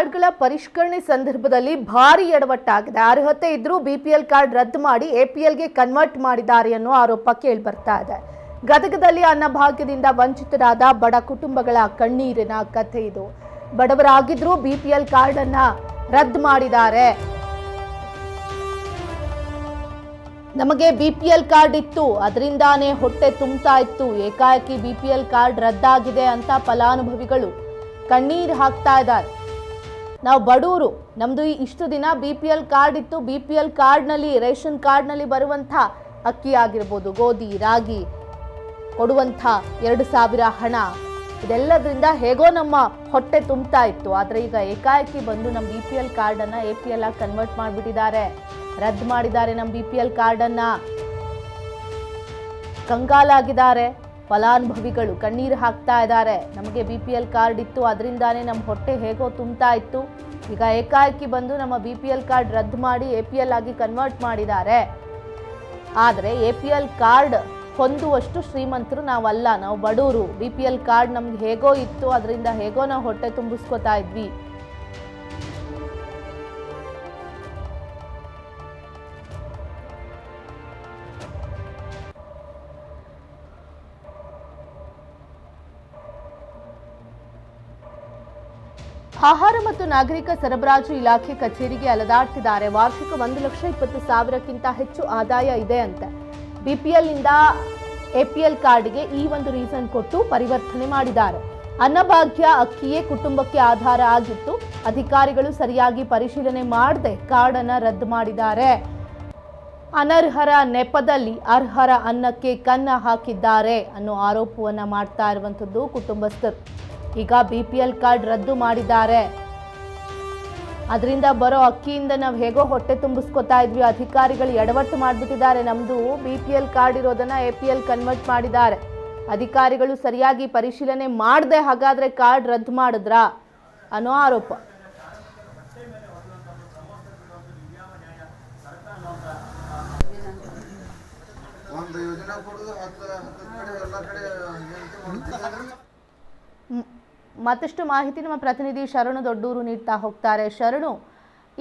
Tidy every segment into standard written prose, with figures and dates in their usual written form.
ಕಾರ್ಡ್ಗಳ ಪರಿಷ್ಕರಣೆ ಸಂದರ್ಭದಲ್ಲಿ ಭಾರಿ ಎಡವಟ್ಟಾಗಿದೆ. ಅರ್ಹತೆ ಇದ್ರೂ ಬಿಪಿಎಲ್ ಕಾರ್ಡ್ ರದ್ದು ಮಾಡಿ ಎಪಿಎಲ್ಗೆ ಕನ್ವರ್ಟ್ ಮಾಡಿದ್ದಾರೆ ಅನ್ನೋ ಆರೋಪ ಕೇಳಿಬರ್ತಾ ಇದೆ. ಗದಗದಲ್ಲಿ ಅನ್ನಭಾಗ್ಯದಿಂದ ವಂಚಿತರಾದ ಬಡ ಕುಟುಂಬಗಳ ಕಣ್ಣೀರಿನ ಕಥೆ ಇದು. ಬಡವರಾಗಿದ್ರೂ ಬಿಪಿಎಲ್ ಕಾರ್ಡ್ ಅನ್ನ ರದ್ದು ಮಾಡಿದ್ದಾರೆ. ನಮಗೆ ಬಿಪಿಎಲ್ ಕಾರ್ಡ್ ಇತ್ತು, ಅದರಿಂದಾನೇ ಹೊಟ್ಟೆ ತುಂಬ್ತಾ ಇತ್ತು, ಏಕಾಏಕಿ ಬಿಪಿಎಲ್ ಕಾರ್ಡ್ ರದ್ದಾಗಿದೆ ಅಂತ ಫಲಾನುಭವಿಗಳು ಕಣ್ಣೀರು ಹಾಕ್ತಾ ಇದ್ದಾರೆ. ನಾವು ಬಡವರು, ನಮ್ದು ಇಷ್ಟು ದಿನ ಬಿಪಿಎಲ್ ಕಾರ್ಡ್ ಇತ್ತು, ಬಿಪಿಎಲ್ ಕಾರ್ಡ್ನಲ್ಲಿ ರೇಷನ್ ಕಾರ್ಡ್ನಲ್ಲಿ ಬರುವಂಥ ಅಕ್ಕಿ ಆಗಿರ್ಬೋದು, ಗೋಧಿ ರಾಗಿ ಕೊಡುವಂಥ 2,000 ಹಣ, ಇದೆಲ್ಲದರಿಂದ ಹೇಗೋ ನಮ್ಮ ಹೊಟ್ಟೆ ತುಂಬ್ತಾ ಇತ್ತು. ಆದರೆ ಈಗ ಏಕಾಏಕಿ ಬಂದು ನಮ್ಮ ಬಿಪಿಎಲ್ ಕಾರ್ಡನ್ನು ಎಪಿಎಲ್ ಆಗಿ ಕನ್ವರ್ಟ್ ಮಾಡಿಬಿಟ್ಟಿದ್ದಾರೆ, ರದ್ದು ಮಾಡಿದ್ದಾರೆ. ನಮ್ಮ ಬಿಪಿಎಲ್ ಕಾರ್ಡನ್ನು ಕಂಗಾಲಾಗಿದ್ದಾರೆ ಫಲಾನುಭವಿಗಳು, ಕಣ್ಣೀರು ಹಾಕ್ತಾ ಇದ್ದಾರೆ. ನಮಗೆ ಬಿಪಿಎಲ್ ಕಾರ್ಡ್ ಇತ್ತು, ಅದರಿಂದಾನೇ ನಮ್ಮ ಹೊಟ್ಟೆ ಹೇಗೋ ತುಂಬ್ತಾ ಇತ್ತು, ಈಗ ಏಕಾಏಕಿ ಬಂದು ನಮ್ಮ ಬಿಪಿಎಲ್ ಕಾರ್ಡ್ ರದ್ದು ಮಾಡಿ ಎಪಿಎಲ್ ಆಗಿ ಕನ್ವರ್ಟ್ ಮಾಡಿದ್ದಾರೆ. ಆದರೆ ಎಪಿಎಲ್ ಕಾರ್ಡ್ ಹೊಂದುವಷ್ಟು ಶ್ರೀಮಂತರು ನಾವಲ್ಲ, ನಾವು ಬಡವರು. ಬಿಪಿಎಲ್ ಕಾರ್ಡ್ ನಮ್ಗೆ ಹೇಗೋ ಇತ್ತು, ಅದರಿಂದ ಹೇಗೋ ನಾವು ಹೊಟ್ಟೆ ತುಂಬಿಸ್ಕೊತಾ ಇದ್ವಿ. ಆಹಾರ ಮತ್ತು ನಾಗರಿಕ ಸರಬರಾಜು ಇಲಾಖೆ ಕಚೇರಿಗೆ ಅಲೆದಾಡ್ತಿದ್ದಾರೆ. ವಾರ್ಷಿಕ 1,20,000ಕ್ಕಿಂತ ಹೆಚ್ಚು ಆದಾಯ ಇದೆ ಅಂತೆ. ಬಿಪಿಎಲ್ ಇಂದ ಎಪಿಎಲ್ ಕಾರ್ಡ್ಗೆ ಈ ಒಂದು ರೀಸನ್ ಕೊಟ್ಟು ಪರಿವರ್ತನೆ ಮಾಡಿದ್ದಾರೆ. ಅನ್ನಭಾಗ್ಯ ಅಕ್ಕಿಯೇ ಕುಟುಂಬಕ್ಕೆ ಆಧಾರ ಆಗಿತ್ತು, ಅಧಿಕಾರಿಗಳು ಸರಿಯಾಗಿ ಪರಿಶೀಲನೆ ಮಾಡದೆ ಕಾರ್ಡ್ ಅನ್ನ ರದ್ದು ಮಾಡಿದ್ದಾರೆ. ಅನರ್ಹರ ನೆಪದಲ್ಲಿ ಅರ್ಹರ ಅನ್ನಕ್ಕೆ ಕನ್ನ ಹಾಕಿದ್ದಾರೆ ಅನ್ನೋ ಆರೋಪವನ್ನ ಮಾಡ್ತಾ ಇರುವಂಥದ್ದು ಕುಟುಂಬಸ್ಥರು. ಈಗ ಬಿಪಿಎಲ್ ಕಾರ್ಡ್ ರದ್ದು ಮಾಡಿದ್ದಾರೆ, ಅದರಿಂದ ಬರೋ ಅಕ್ಕಿಯಿಂದ ನಾವು ಹೇಗೋ ಹೊಟ್ಟೆ ತುಂಬಿಸ್ಕೊತಾ ಇದ್ವಿ, ಅಧಿಕಾರಿಗಳು ಎಡವಟ್ಟು ಮಾಡಿಬಿಟ್ಟಿದ್ದಾರೆ. ನಮ್ಮದು ಬಿಪಿಎಲ್ ಕಾರ್ಡ್ ಇರೋದನ್ನ ಎಪಿಎಲ್ ಕನ್ವರ್ಟ್ ಮಾಡಿದ್ದಾರೆ. ಅಧಿಕಾರಿಗಳು ಸರಿಯಾಗಿ ಪರಿಶೀಲನೆ ಮಾಡದೆ ಹಾಗಾದ್ರೆ ಕಾರ್ಡ್ ರದ್ದು ಮಾಡಿದ್ರಾ ಅನ್ನೋ ಆರೋಪ. ಮತ್ತಷ್ಟು ಮಾಹಿತಿ ನಮ್ಮ ಪ್ರತಿನಿಧಿ ಶರಣು ದೊಡ್ಡೂರು ನೀಡ್ತಾ ಹೋಗ್ತಾರೆ. ಶರಣು,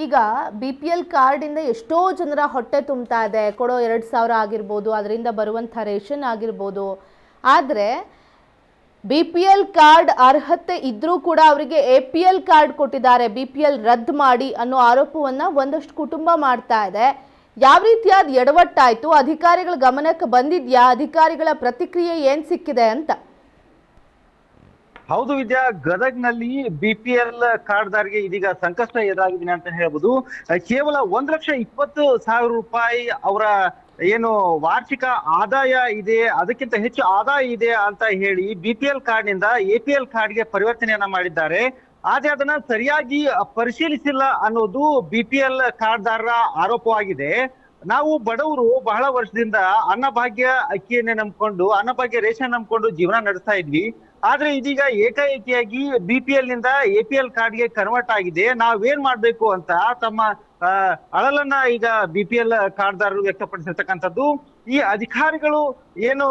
ಈಗ ಬಿಪಿಎಲ್ ಕಾರ್ಡಿಂದ ಎಷ್ಟೋ ಜನರ ಹೊಟ್ಟೆ ತುಂಬ್ತಾ ಇದೆ, ಕೊಡೋ 2,000 ಆಗಿರ್ಬೋದು, ಅದರಿಂದ ಬರುವಂಥ ರೇಷನ್ ಆಗಿರ್ಬೋದು. ಆದರೆ ಬಿಪಿಎಲ್ ಕಾರ್ಡ್ ಅರ್ಹತೆ ಇದ್ರೂ ಕೂಡ ಅವರಿಗೆ ಎಪಿಎಲ್ ಕಾರ್ಡ್ ಕೊಟ್ಟಿದ್ದಾರೆ, ಬಿಪಿಎಲ್ ರದ್ದು ಮಾಡಿ ಅನ್ನೋ ಆರೋಪವನ್ನು ಒಂದಷ್ಟು ಕುಟುಂಬ ಮಾಡ್ತಾ ಇದೆ. ಯಾವ ರೀತಿಯಾದ ಎಡವಟ್ಟಾಯಿತು, ಅಧಿಕಾರಿಗಳ ಗಮನಕ್ಕೆ ಬಂದಿದ್ಯಾ, ಅಧಿಕಾರಿಗಳ ಪ್ರತಿಕ್ರಿಯೆ ಏನು ಸಿಕ್ಕಿದೆ ಅಂತ? ಹೌದು ವಿದ್ಯಾ, ಗದಗ್ನಲ್ಲಿ ಬಿಪಿಎಲ್ ಕಾರ್ಡ್ದಾರಿಗೆ ಇದೀಗ ಸಂಕಷ್ಟ ಎದುರಾಗಿದೆ ಅಂತ ಹೇಳ್ಬೋದು. ಕೇವಲ 1,20,000 ರೂಪಾಯಿ ಅವರ ಏನು ವಾರ್ಷಿಕ ಆದಾಯ ಇದೆ, ಅದಕ್ಕಿಂತ ಹೆಚ್ಚು ಆದಾಯ ಇದೆ ಅಂತ ಹೇಳಿ ಬಿಪಿಎಲ್ ಕಾರ್ಡ್ ನಿಂದ ಎಪಿಎಲ್ ಕಾರ್ಡ್ಗೆ ಪರಿವರ್ತನೆಯನ್ನ ಮಾಡಿದ್ದಾರೆ. ಆದ್ರೆ ಅದನ್ನ ಸರಿಯಾಗಿ ಪರಿಶೀಲಿಸಿಲ್ಲ ಅನ್ನೋದು ಬಿಪಿಎಲ್ ಕಾರ್ಡ್ದಾರರ ಆರೋಪವಾಗಿದೆ. ನಾವು ಬಡವರು ಬಹಳ ವರ್ಷದಿಂದ ಅನ್ನಭಾಗ್ಯ ಅಕ್ಕಿಯನ್ನೇ ನಂಬ್ಕೊಂಡು, ಅನ್ನಭಾಗ್ಯ ರೇಷನ್ ನಂಬ್ಕೊಂಡು ಜೀವನ ನಡೆಸ್ತಾ ಇದ್ವಿ. ಆದ್ರೆ ಇದೀಗ ಏಕಾಏಕಿಯಾಗಿ ಬಿಪಿಎಲ್ ನಿಂದ ಎಪಿಎಲ್ ಕಾರ್ಡ್ಗೆ ಕನ್ವರ್ಟ್ ಆಗಿದೆ. ನಾವೇನ್ ಮಾಡ್ಬೇಕು ಅಂತ ತಮ್ಮ ಅಳಲನ್ನ ಈಗ ಬಿಪಿಎಲ್ ಕಾರ್ಡ್ದಾರರು ವ್ಯಕ್ತಪಡಿಸಿರ್ತಕ್ಕಂಥದ್ದು. ಈ ಅಧಿಕಾರಿಗಳು ಏನು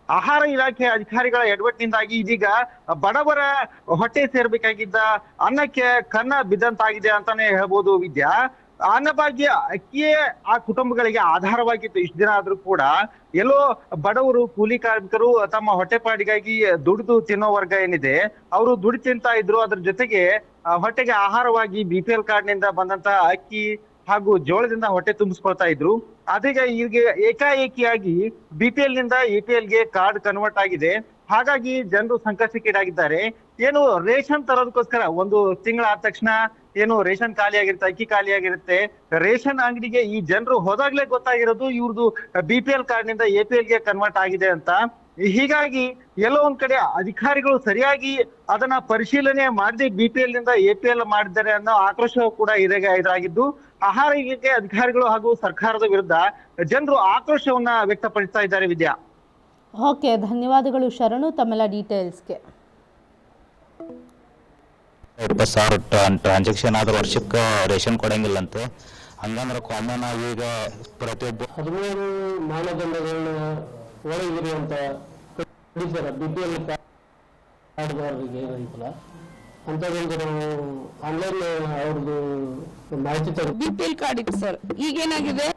ಆಹಾರ ಇಲಾಖೆ ಅಧಿಕಾರಿಗಳ ಎಡವಟ್ಟಿನಿಂದಾಗಿ ಇದೀಗ ಬಡವರ ಹೊಟ್ಟೆ ಸೇರ್ಬೇಕಾಗಿದ್ದ ಅನ್ನಕ್ಕೆ ಕನ್ನ ಬಿದ್ದಂತಾಗಿದೆ ಅಂತಾನೆ ಹೇಳ್ಬೋದು ವಿದ್ಯಾ. ಅನ್ನಭಾಗ್ಯ ಅಕ್ಕಿಯೇ ಆ ಕುಟುಂಬಗಳಿಗೆ ಆಧಾರವಾಗಿತ್ತು ಇಷ್ಟು ದಿನ ಆದ್ರೂ ಕೂಡ. ಎಲ್ಲೋ ಬಡವರು ಕೂಲಿ ಕಾರ್ಮಿಕರು ತಮ್ಮ ಹೊಟ್ಟೆಪಾಡಿಗಾಗಿ ದುಡಿದು ತಿನ್ನೋ ವರ್ಗ ಏನಿದೆ, ಅವರು ದುಡಿ ತಿಂತಾ ಇದ್ರು. ಅದ್ರ ಜೊತೆಗೆ ಹೊಟ್ಟೆಗೆ ಆಹಾರವಾಗಿ ಬಿಪಿಎಲ್ ಕಾರ್ಡ್ ನಿಂದ ಬಂದಂತ ಅಕ್ಕಿ ಹಾಗೂ ಜೋಳದಿಂದ ಹೊಟ್ಟೆ ತುಂಬಿಸ್ಕೊಳ್ತಾ ಇದ್ರು. ಅದೀಗ ಈಗ ಏಕಾಏಕಿಯಾಗಿ ಬಿಪಿಎಲ್ ನಿಂದ ಎಪಿಎಲ್ಗೆ ಕಾರ್ಡ್ ಕನ್ವರ್ಟ್ ಆಗಿದೆ. ಹಾಗಾಗಿ ಜನರು ಸಂಕಷ್ಟಕ್ಕೀಡಾಗಿದ್ದಾರೆ. ಏನು ರೇಷನ್ ತರೋದಕ್ಕೋಸ್ಕರ ಒಂದು ತಿಂಗಳ ಆದ ತಕ್ಷಣ ಏನು ರೇಷನ್ ಖಾಲಿ ಆಗಿರುತ್ತೆ, ಅಕ್ಕಿ ಖಾಲಿ ಆಗಿರುತ್ತೆ. ರೇಷನ್ ಅಂಗಡಿಗೆ ಈ ಜನರು ಹೋದಾಗ್ಲೇ ಗೊತ್ತಾಗಿರೋದು ಇವ್ರದ್ದು ಬಿಪಿಎಲ್ ಕಾರ್ಡ್ ನಿಂದ ಎಪಿಎಲ್ಗೆ ಕನ್ವರ್ಟ್ ಆಗಿದೆ ಅಂತ. ಹೀಗಾಗಿ ಎಲ್ಲೋ ಒಂದ್ ಕಡೆ ಅಧಿಕಾರಿಗಳು ಸರಿಯಾಗಿ ಅದನ್ನ ಪರಿಶೀಲನೆ ಮಾಡದೆ ಬಿಪಿಎಲ್ ನಿಂದ ಎಪಿಎಲ್ ಮಾಡಿದ್ದಾರೆ ಅನ್ನೋ ಆಕ್ರೋಶ ಕೂಡ ಎದುರಾಗಿದ್ದು, ಆಹಾರ ಇಲಾಖೆ ಅಧಿಕಾರಿಗಳು ಹಾಗೂ ಸರ್ಕಾರದ ವಿರುದ್ಧ ಜನರು ಆಕ್ರೋಶವನ್ನ ವ್ಯಕ್ತಪಡಿಸ್ತಾ ಇದ್ದಾರೆ ವಿದ್ಯಾ. ಓಕೆ, ಧನ್ಯವಾದಗಳು ಶರಣು ತಮ್ಮೆಲ್ಲ ಡೀಟೇಲ್ಸ್ಗೆ. 20,000 ಟ್ರಾನ್ಸಾಕ್ಷನ್ ಆದ್ರೆ ವರ್ಷಕ್ಕೆ ರೇಷನ್ ಕೊಡಂಗಿಲ್ಲಂತೆ. ಹಂಗಂದ್ರೆ ಕಾಮನ್ ಆಗಿ ಈಗ ಪ್ರತಿಯೊಬ್ಬ 13 ಮಾನದಂಡಗಳನ್ನ ಒಳಗಿರುವಂತ ಸರ್ BPL ಕಾರ್ಡ್ದಾರರಿಗೆ ಏನಂತಲ್ಲ ಅಂಥದ್ದೊಂದು ನಾವು ಆನ್ಲೈನ್ ಅವ್ರದ್ದು ಮಾಹಿತಿ ತಗೊಂಡು BPL ಕಾರ್ಡ್ ಇತ್ತು ಸರ್. ಈಗೇನಾಗಿದೆ